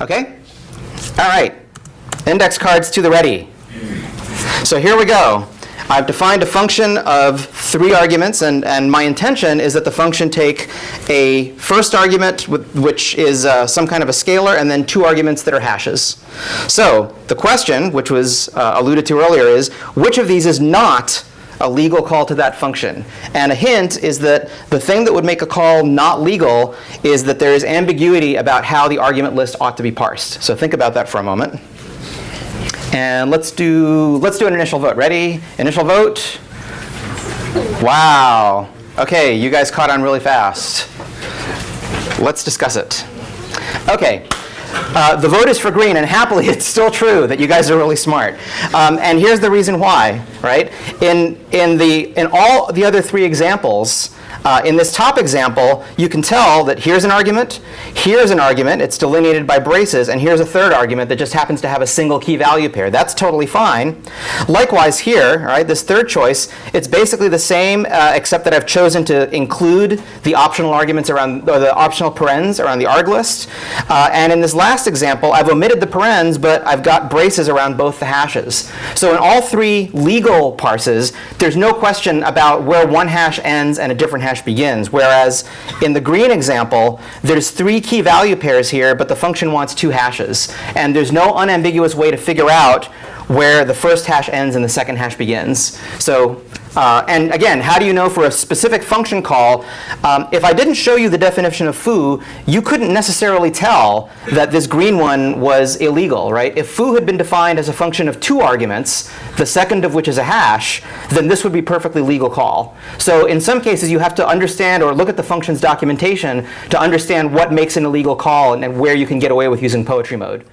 Okay? All right. Index cards to the ready. So here we go. I've defined a function of 3 arguments, and my intention is that the function take a first argument, which is some kind of a scalar, and then 2 arguments that are hashes. So the question, which was alluded to earlier, is which of these is not a legal call to that function? And a hint is that the thing that would make a call not legal is that there is ambiguity about how the argument list ought to be parsed. So think about that for a moment. And let's do an initial vote. Ready? Initial vote. Wow. Okay, you guys caught on really fast. Let's discuss it. Okay. The vote is for green, and happily it's still true that you guys are really smart. And here's the reason why, right? In all the other 3 examples, in this top example, you can tell that here's an argument, it's delineated by braces, and here's a third argument that just happens to have a single key value pair. That's totally fine. Likewise here, all right, this third choice, it's basically the same, except that I've chosen to include the optional arguments around, or the optional parens around the arg list. And in this last example, I've omitted the parens, but I've got braces around both the hashes. So in all 3 legal parses, there's no question about where one hash ends and a different hash begins, whereas in the green example, there's 3 key value pairs here, but the function wants 2 hashes. And there's no unambiguous way to figure out where the first hash ends and the second hash begins. So, and again, how do you know for a specific function call? If I didn't show you the definition of foo, you couldn't necessarily tell that this green one was illegal, right? If foo had been defined as a function of 2 arguments, the second of which is a hash, then this would be perfectly legal call. So in some cases, you have to understand or look at the function's documentation to understand what makes an illegal call and where you can get away with using poetry mode.